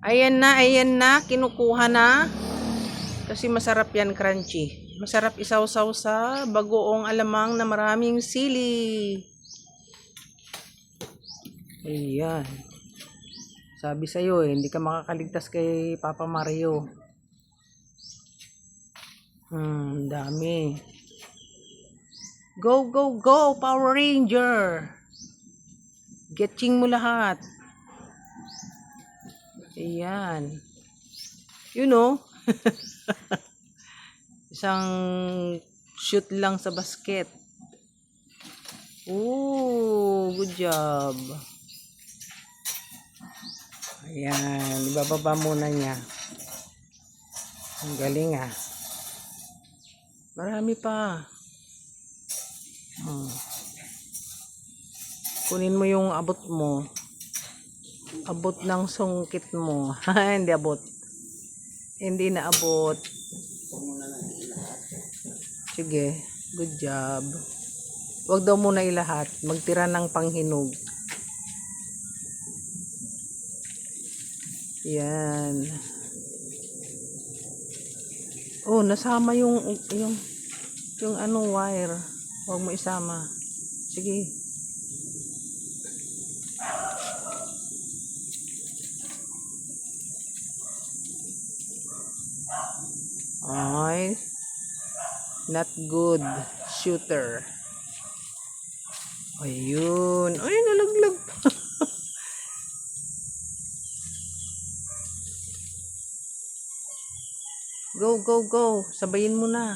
Ayan na, kinukuha na. Kasi masarap yan, crunchy. Masarap isaw-saw sa bagoong alamang na maraming sili. Ayan. Sabi sa'yo hindi ka makakaligtas kay Papa Mario. Dami. Go, go, go, Power Ranger! Getching mo lahat. Ayan. You know, isang shoot lang sa basket. Ooh, good job. Ayan, ibababa muna niya. Ang galing ah. Marami pa. Kunin mo yung abot mo. Abot ng sungkit mo. Hindi abot. Hindi na abot. Sige, good job. Huwag daw muna ilahat. Magtira ng panghinog. Yan. Oh, nasama yung ano wire. Huwag mo isama. Sige. Ay. Not good shooter. Ayun. Ay, nalaglag. Go, go, go. Sabayin mo na.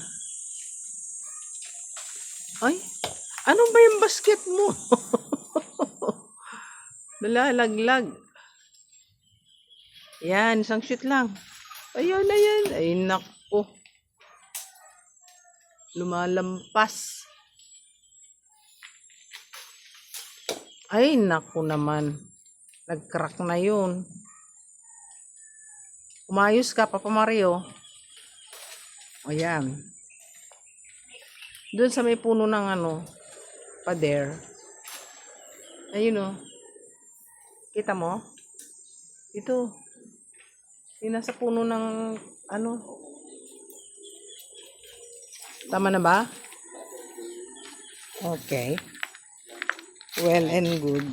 Ay, ano ba yung basket mo? Nalalaglag. Yan, isang shoot lang. Ayan, ayan. Ay, naku. Lumalampas. Ay, naku naman. Nag-crack na yun. Umayos ka, Papa Mario. Ayan. Doon sa may puno ng ano, pader. Ayun o. Kita mo? Ito. Yung nasa puno ng ano. Tama na ba? Okay. Well and good.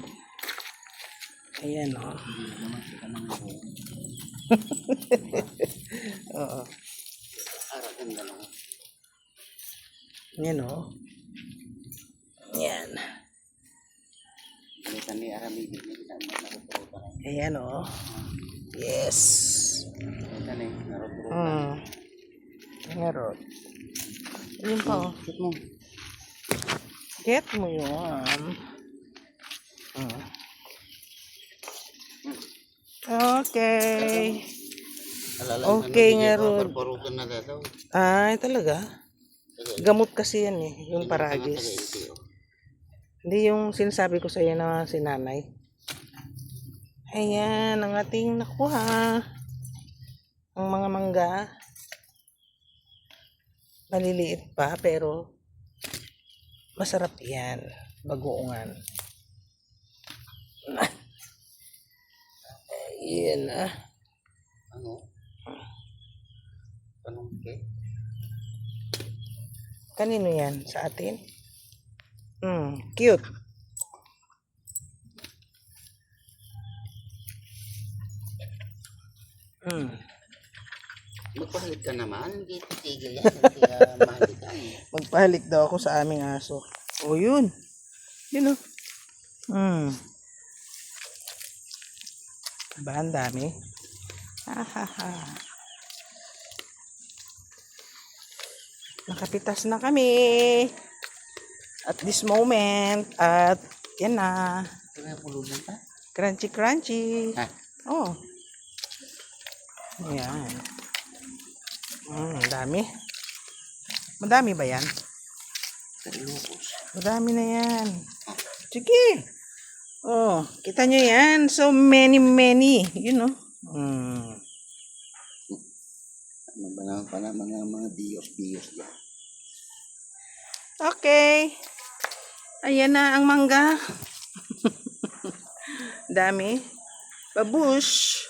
Ayan o. Oo. Yan o. Yan. Ayan o. Yes. Ngarot. Ayun pa o. Get mo yun. Okay. Okay nga Rod. Ay talaga? Gamot kasi yan eh. Yung paragis. Hindi yung sinasabi ko sa iyo na sinanay. Ayan ang ating nakuha. Ang mga mangga. Maliliit pa pero masarap yan. Bagoongan. Ayan ah. Ano? Panungke? Kanino yan? Sa atin? Cute. Magpahalik ka naman, hindi titigil yan. Kaya mahalik ka. Magpahalik daw ako sa aming aso. O yun. Yun o. Ba, ang dami. Hahaha. Nakapitas na kami. At this moment. At yan na. Crunchy crunchy. Oh. Ayan. Dami. Madami ba yan? Madami na yan. Sige. Oh, kita nyo yan. So many. You know. Ano ba naman pala mga bios dyan? Okay. Ayan na ang mangga. Dami. Babush.